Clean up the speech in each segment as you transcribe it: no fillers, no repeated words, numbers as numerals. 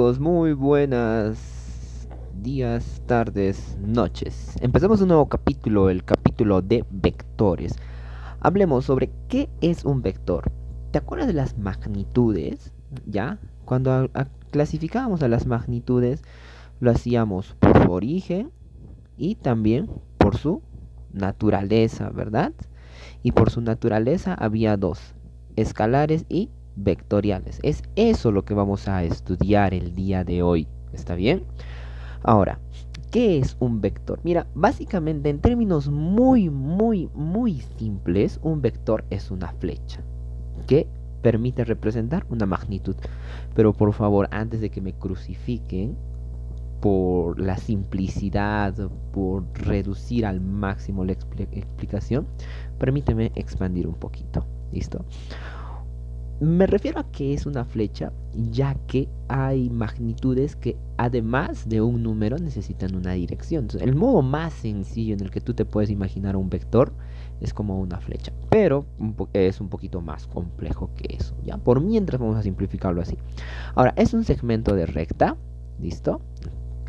Pues muy buenas días, tardes, noches. Empezamos un nuevo capítulo, el capítulo de vectores. Hablemos sobre qué es un vector. ¿Te acuerdas de las magnitudes? ¿Ya? Cuando clasificábamos a las magnitudes, lo hacíamos por su origen y también por su naturaleza, ¿verdad? Y por su naturaleza había dos, escalares y vectoriales. Es eso lo que vamos a estudiar el día de hoy. ¿Está bien? Ahora, ¿qué es un vector? Mira, básicamente en términos muy simples, un vector es una flecha que permite representar una magnitud. Pero por favor, antes de que me crucifiquen por la simplicidad, por reducir al máximo la explicación, permíteme expandir un poquito. ¿Listo? Me refiero a que es una flecha, ya que hay magnitudes que además de un número necesitan una dirección. Entonces, el modo más sencillo en el que tú te puedes imaginar un vector es como una flecha, pero es un poquito más complejo que eso. Ya, por mientras vamos a simplificarlo así. Ahora, es un segmento de recta, ¿listo?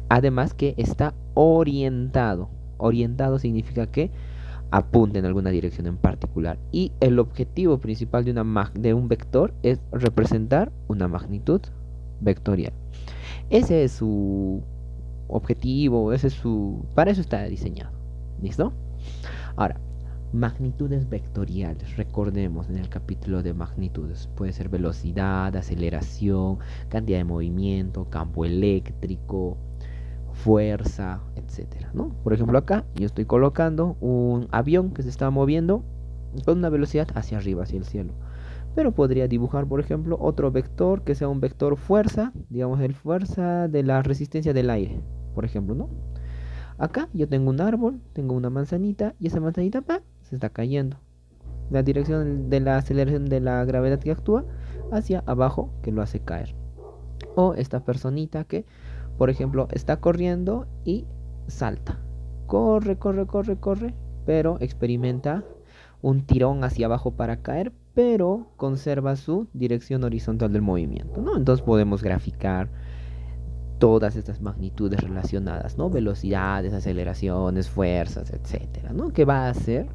Además que está orientado. Orientado significa que apunta en alguna dirección en particular. Y el objetivo principal de un vector es representar una magnitud vectorial. Ese es su objetivo, para eso está diseñado. ¿Listo? Ahora, magnitudes vectoriales. Recordemos en el capítulo de magnitudes. Puede ser velocidad, aceleración, cantidad de movimiento, campo eléctrico, fuerza, etcétera, ¿no? Por ejemplo, acá yo estoy colocando un avión que se está moviendo con una velocidad hacia arriba, hacia el cielo. Pero podría dibujar, por ejemplo, otro vector que sea un vector fuerza, digamos el fuerza de la resistencia del aire, por ejemplo, ¿no? Acá yo tengo un árbol, tengo una manzanita y esa manzanita se está cayendo. La dirección de la aceleración de la gravedad que actúa hacia abajo que lo hace caer. O esta personita que, por ejemplo, está corriendo y salta. Corre, pero experimenta un tirón hacia abajo para caer, pero conserva su dirección horizontal del movimiento, ¿no? Entonces podemos graficar todas estas magnitudes relacionadas, ¿no? Velocidades, aceleraciones, fuerzas, etcétera, ¿no? Que va a ser,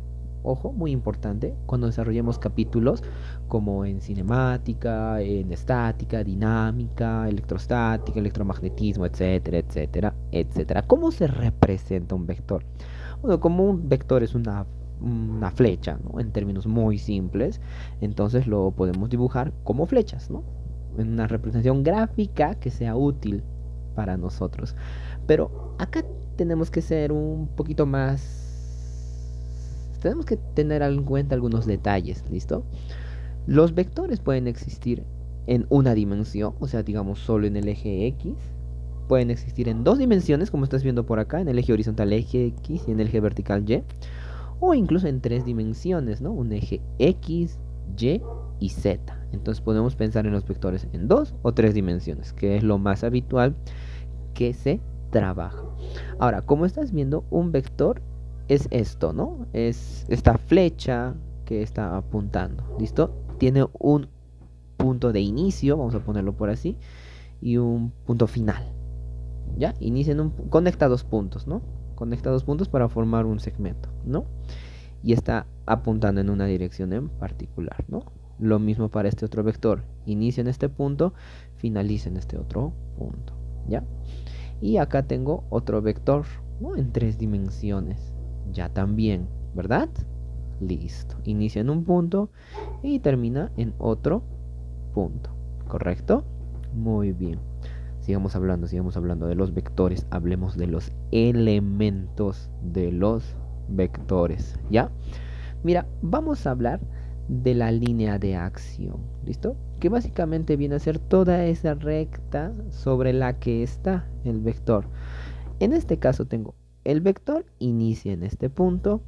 ojo, muy importante cuando desarrollemos capítulos como en cinemática, en estática, dinámica, electrostática, electromagnetismo, etcétera, etcétera, etcétera. ¿Cómo se representa un vector? Bueno, como un vector es una flecha, ¿no? En términos muy simples, entonces lo podemos dibujar como flechas, ¿no? En una representación gráfica que sea útil para nosotros. Pero acá tenemos que ser un poquito más... Tenemos que tener en cuenta algunos detalles, ¿listo? Los vectores pueden existir en una dimensión, o sea, digamos solo en el eje X. Pueden existir en dos dimensiones, como estás viendo por acá, en el eje horizontal eje X y en el eje vertical Y. O incluso en tres dimensiones, ¿no? Un eje X, Y y Z. Entonces podemos pensar en los vectores en dos o tres dimensiones, que es lo más habitual que se trabaja. Ahora, como estás viendo, un vector es esto, ¿no? Es esta flecha que está apuntando, ¿listo? Tiene un punto de inicio, vamos a ponerlo por así, y un punto final. ¿Ya? Conecta dos puntos, ¿no? Conecta dos puntos para formar un segmento, ¿no? Y está apuntando en una dirección en particular, ¿no? Lo mismo para este otro vector. Inicia en este punto, finaliza en este otro punto, ¿ya? Y acá tengo otro vector, ¿no? En tres dimensiones. Ya también, ¿verdad? Listo. Inicia en un punto y termina en otro punto. ¿Correcto? Muy bien. Sigamos hablando de los vectores. Hablemos de los elementos de los vectores. ¿Ya? Mira, vamos a hablar de la línea de acción. ¿Listo? Que básicamente viene a ser toda esa recta sobre la que está el vector. En este caso tengo el vector inicia en este punto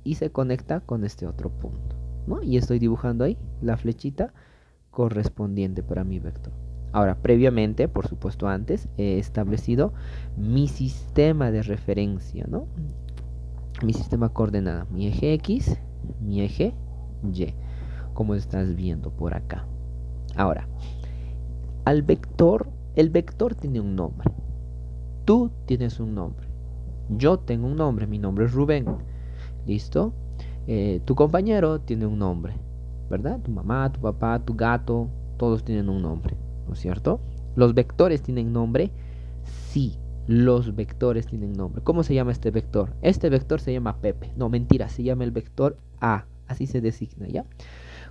y se conecta con este otro punto, ¿no? Y estoy dibujando ahí la flechita correspondiente para mi vector. Ahora, previamente, por supuesto antes, he establecido mi sistema de referencia, ¿no? Mi sistema coordenada, mi eje X, mi eje Y, como estás viendo por acá. Ahora, al vector El vector tiene un nombre. Tú tienes un nombre. Yo tengo un nombre. Mi nombre es Rubén. ¿Listo? Tu compañero tiene un nombre. ¿Verdad? Tu mamá, tu papá, tu gato. Todos tienen un nombre. ¿No es cierto? ¿Los vectores tienen nombre? Sí. Los vectores tienen nombre. ¿Cómo se llama este vector? Este vector se llama Pepe. No, mentira. Se llama el vector A. Así se designa, ¿ya?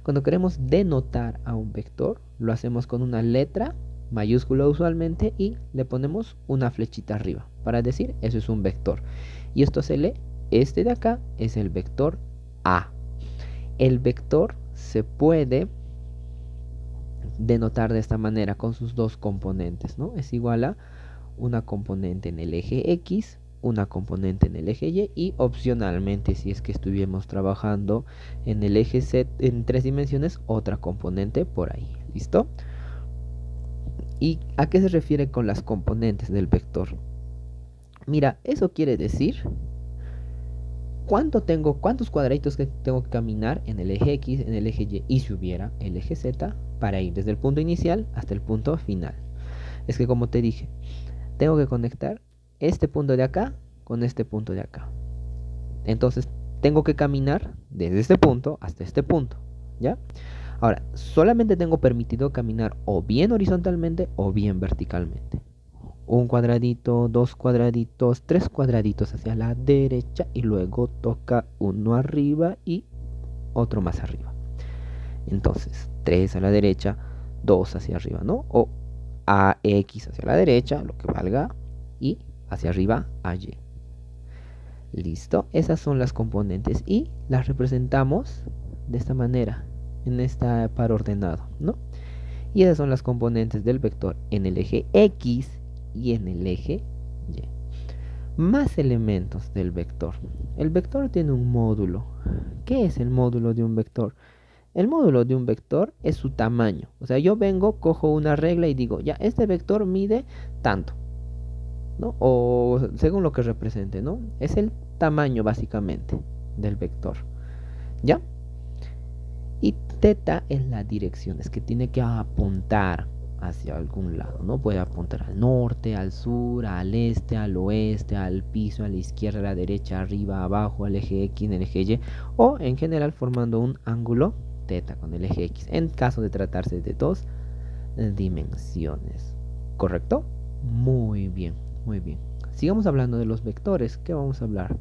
Cuando queremos denotar a un vector, lo hacemos con una letra mayúscula usualmente y le ponemos una flechita arriba para decir eso es un vector. Y esto se lee, este de acá es el vector A. El vector se puede denotar de esta manera con sus dos componentes, ¿no? Es igual a una componente en el eje X, una componente en el eje Y opcionalmente, si es que estuviéramos trabajando en el eje Z en 3 dimensiones, otra componente por ahí. ¿Listo? ¿Y a qué se refiere con las componentes del vector? Mira, eso quiere decir cuántos cuadraditos que tengo que caminar en el eje X, en el eje Y si hubiera el eje Z para ir desde el punto inicial hasta el punto final. Es que como te dije, tengo que conectar este punto de acá con este punto de acá. Entonces tengo que caminar desde este punto hasta este punto, ¿ya? Ahora, solamente tengo permitido caminar o bien horizontalmente o bien verticalmente. Un cuadradito, dos cuadraditos, tres cuadraditos hacia la derecha y luego toca uno arriba y otro más arriba. Entonces, 3 a la derecha, 2 hacia arriba, ¿no? O AX hacia la derecha, lo que valga, y hacia arriba AY. Listo, esas son las componentes y las representamos de esta manera, en esta par ordenado, ¿no? Y esas son las componentes del vector en el eje X y en el eje Y. Más elementos del vector. El vector tiene un módulo. ¿Qué es el módulo de un vector? El módulo de un vector es su tamaño. O sea, yo vengo, cojo una regla y digo, ya, este vector mide tanto, ¿no? O según lo que represente, ¿no? Es el tamaño básicamente del vector, ¿ya? Y teta es la dirección, es que tiene que apuntar hacia algún lado, ¿no? Puede apuntar al norte, al sur, al este, al oeste, al piso, a la izquierda, a la derecha, arriba, abajo, al eje X, en el eje Y, o en general formando un ángulo teta con el eje X, en caso de tratarse de dos dimensiones. ¿Correcto? Muy bien, muy bien. Sigamos hablando de los vectores. ¿Qué vamos a hablar?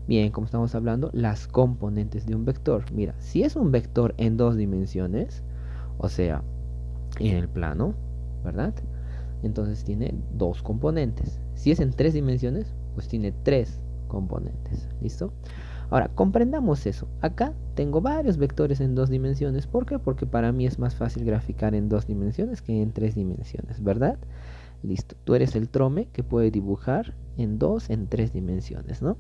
Bien, como estamos hablando, las componentes de un vector. Mira, si es un vector en 2 dimensiones, o sea, en el plano, ¿verdad? Entonces tiene 2 componentes. Si es en 3 dimensiones, pues tiene 3 componentes. ¿Listo? Ahora, comprendamos eso. Acá tengo varios vectores en 2 dimensiones. ¿Por qué? Porque para mí es más fácil graficar en 2 dimensiones que en 3 dimensiones, ¿verdad? Listo. Tú eres el trome que puede dibujar en 2, en 3 dimensiones, ¿no?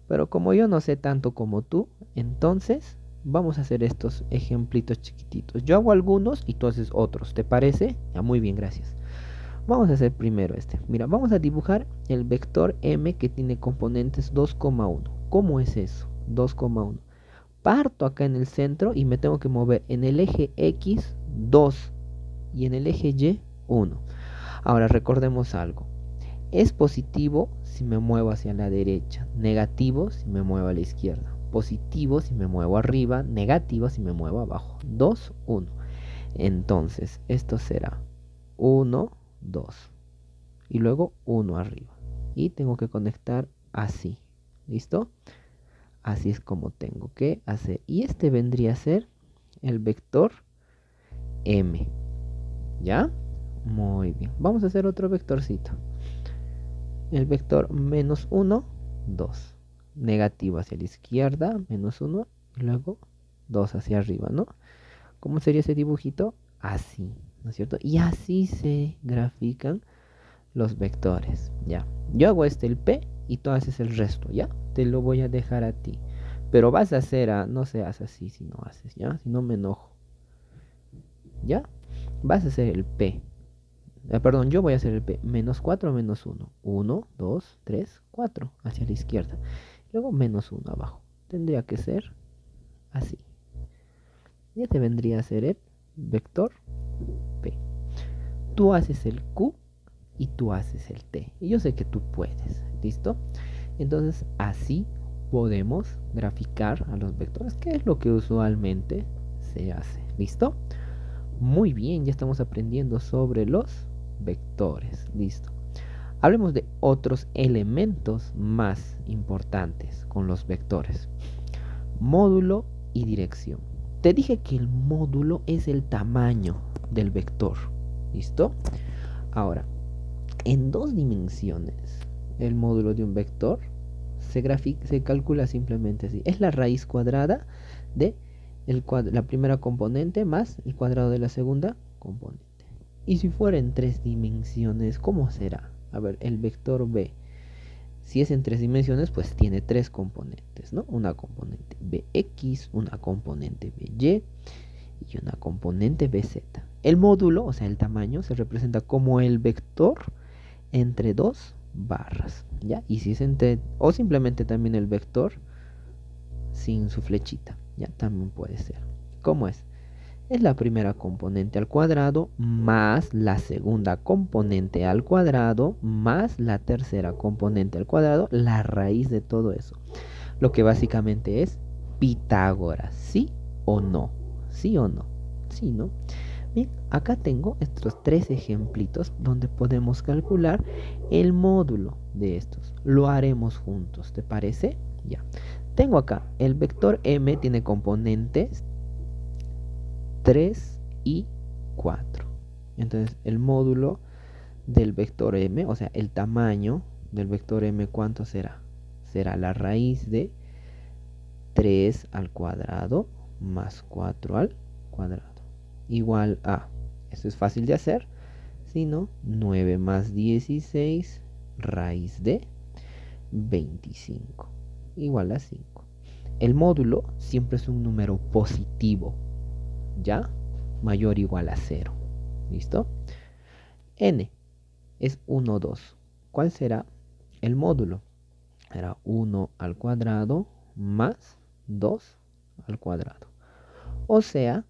Pero como yo no sé tanto como tú, entonces vamos a hacer estos ejemplitos chiquititos. Yo hago algunos y tú haces otros. ¿Te parece? Ya, muy bien, gracias. Vamos a hacer primero este. Mira, vamos a dibujar el vector M que tiene componentes 2,1. ¿Cómo es eso? 2,1. Parto acá en el centro y me tengo que mover en el eje X 2 y en el eje Y 1. Ahora recordemos algo. Es positivo si me muevo hacia la derecha, negativo si me muevo a la izquierda, positivo si me muevo arriba, negativo si me muevo abajo. 2, 1. Entonces, esto será 1, 2. Y luego 1 arriba. Y tengo que conectar así. ¿Listo? Así es como tengo que hacer. Y este vendría a ser el vector M. ¿Ya? Muy bien. Vamos a hacer otro vectorcito. El vector menos 1, 2. Negativo hacia la izquierda, menos 1, y luego 2 hacia arriba, ¿no? ¿Cómo sería ese dibujito? Así, ¿no es cierto? Y así se grafican los vectores, ¿ya? Yo hago el P y tú haces el resto, ¿ya? Te lo voy a dejar a ti. Pero vas a hacer, no seas así si no haces, ¿ya? Si no me enojo, ¿ya? Vas a hacer el P. Perdón, yo voy a hacer el P. Menos 4, menos 1. 1, 2, 3, 4 hacia la izquierda. Luego menos 1 abajo. Tendría que ser así. Y este vendría a ser el vector P. Tú haces el Q y tú haces el T. Y yo sé que tú puedes, ¿listo? Entonces así podemos graficar a los vectores, que es lo que usualmente se hace, ¿listo? Muy bien, ya estamos aprendiendo sobre los vectores, listo. Hablemos de otros elementos más importantes con los vectores. Módulo y dirección. Te dije que el módulo es el tamaño del vector, ¿listo? Ahora, en dos dimensiones, el módulo de un vector se calcula simplemente así. Es la raíz cuadrada de la primera componente más el cuadrado de la segunda componente. Y si fuera en tres dimensiones, ¿cómo será? A ver, el vector B. Si es en tres dimensiones, pues tiene tres componentes, ¿no? Una componente Bx, una componente By y una componente Bz. El módulo, o sea, el tamaño, se representa como el vector entre dos barras, ¿ya? Y si es entre, o simplemente también el vector sin su flechita, ¿ya? También puede ser. ¿Cómo es? Es la primera componente al cuadrado más la segunda componente al cuadrado más la tercera componente al cuadrado, la raíz de todo eso. Lo que básicamente es Pitágoras, ¿sí o no? ¿Sí o no? Sí, ¿no? Bien, acá tengo estos tres ejemplitos donde podemos calcular el módulo de estos. Lo haremos juntos, ¿te parece? Ya. Tengo acá el vector m tiene componentes 3 y 4. Entonces el módulo del vector m, o sea, el tamaño del vector m, ¿cuánto será? Será la raíz de 3 al cuadrado más 4 al cuadrado. Igual a, esto es fácil de hacer, sino 9 más 16 raíz de 25 igual a 5. El módulo siempre es un número positivo, ¿ya? Mayor o igual a 0. ¿Listo? N es 1, 2. ¿Cuál será el módulo? Será 1 al cuadrado más 2 al cuadrado. O sea,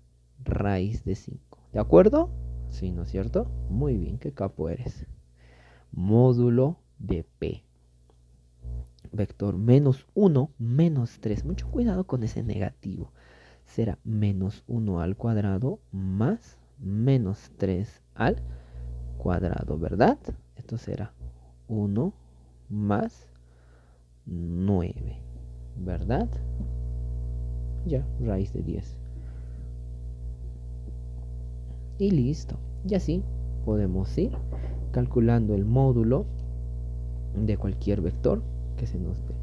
raíz de 5. ¿De acuerdo? Sí, ¿no es cierto? Muy bien, qué capo eres. Módulo de P. Vector menos 1, menos 3. Mucho cuidado con ese negativo. Será menos 1 al cuadrado más menos 3 al cuadrado, ¿verdad? Esto será 1 más 9, ¿verdad? Ya, raíz de 10. Y listo. Y así podemos ir calculando el módulo de cualquier vector que se nos dé.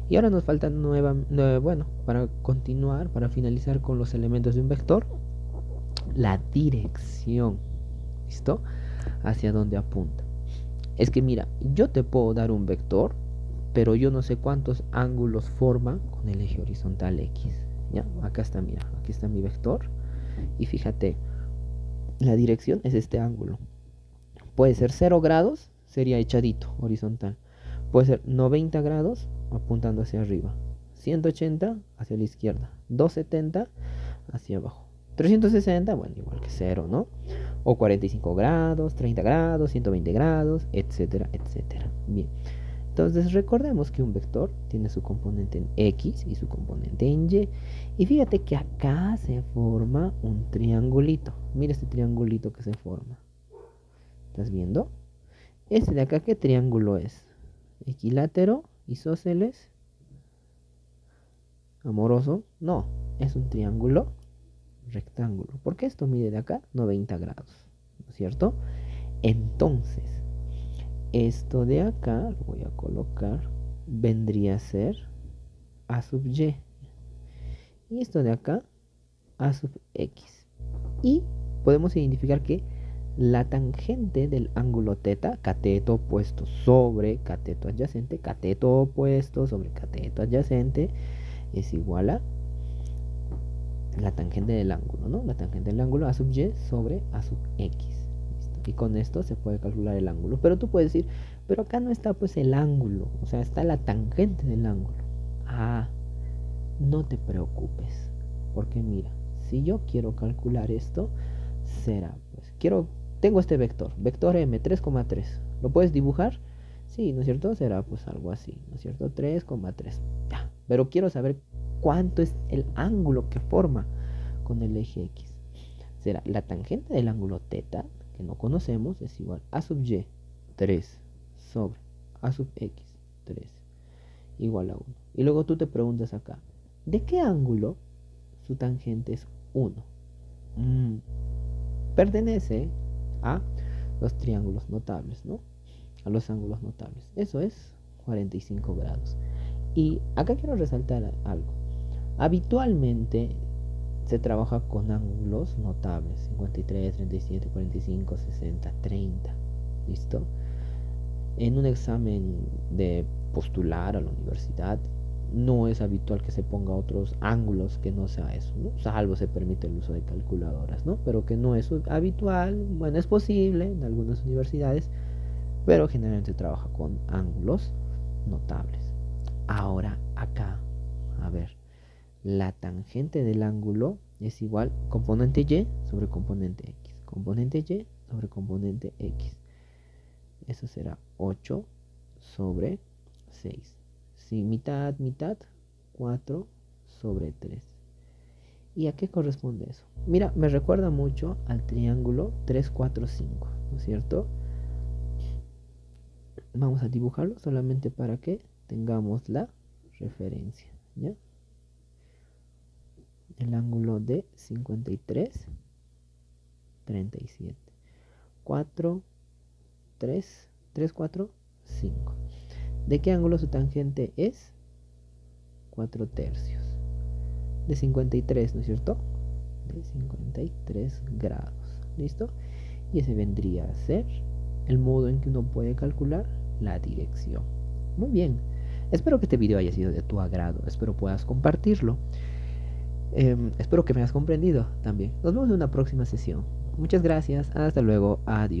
Y ahora nos falta bueno, para continuar, para finalizar con los elementos de un vector, la dirección. ¿Listo? Hacia dónde apunta. Es que mira, yo te puedo dar un vector, pero yo no sé cuántos ángulos forma con el eje horizontal X. ¿Ya? Acá está, mira, aquí está mi vector. Y fíjate, la dirección es este ángulo. Puede ser 0 grados, sería echadito, horizontal. Puede ser 90 grados, apuntando hacia arriba. 180 hacia la izquierda. 270 hacia abajo. 360, bueno, igual que 0, ¿no? O 45 grados, 30 grados, 120 grados, etcétera, etcétera. Bien. Entonces recordemos que un vector tiene su componente en X y su componente en Y. Y fíjate que acá se forma un triangulito. Mira este triangulito que se forma. ¿Estás viendo? Este de acá, ¿qué triángulo es? Equilátero, isósceles, amoroso. No, es un triángulo rectángulo. Porque esto mide de acá 90 grados. ¿No es cierto? Entonces, esto de acá, lo voy a colocar, vendría a ser A sub Y. Y esto de acá, A sub X. Y podemos identificar que la tangente del ángulo θ, cateto opuesto sobre cateto adyacente, cateto opuesto sobre cateto adyacente, es igual a la tangente del ángulo, ¿no? La tangente del ángulo A sub Y sobre A sub X. ¿Listo? Y con esto se puede calcular el ángulo. Pero tú puedes decir, pero acá no está pues el ángulo, o sea, está la tangente del ángulo. Ah, no te preocupes, porque mira, si yo quiero calcular esto, será, pues, quiero tengo este vector, vector m 3,3. ¿Lo puedes dibujar? Sí, ¿no es cierto? Será pues algo así, ¿no es cierto? 3,3. Ya. Pero quiero saber cuánto es el ángulo que forma con el eje X. Será la tangente del ángulo θ, que no conocemos, es igual a sub y 3 sobre a sub x 3 igual a 1. Y luego tú te preguntas acá, ¿de qué ángulo su tangente es 1? Pertenece a los triángulos notables, ¿no? A los ángulos notables. Eso es 45 grados. Y acá quiero resaltar algo. Habitualmente se trabaja con ángulos notables, 53, 37, 45, 60, 30. ¿Listo? En un examen de postular a la universidad no es habitual que se ponga otros ángulos que no sea eso, ¿no? Salvo se permite el uso de calculadoras, ¿no? Pero que no es habitual, bueno, es posible en algunas universidades, pero generalmente trabaja con ángulos notables. Ahora acá, a ver, la tangente del ángulo es igual componente y sobre componente x, componente y sobre componente x. Eso será 8 sobre 6. Si mitad, mitad, 4 sobre 3. ¿Y a qué corresponde eso? Mira, me recuerda mucho al triángulo 3, 4, 5, ¿no es cierto? Vamos a dibujarlo solamente para que tengamos la referencia, ¿ya? El ángulo de 53, 37. 4, 3, 3, 4, 5. ¿De qué ángulo su tangente es? 4 tercios. De 53, ¿no es cierto? De 53 grados. ¿Listo? Y ese vendría a ser el modo en que uno puede calcular la dirección. Muy bien. Espero que este video haya sido de tu agrado. Espero puedas compartirlo. Espero que me hayas comprendido también. Nos vemos en una próxima sesión. Muchas gracias. Hasta luego. Adiós.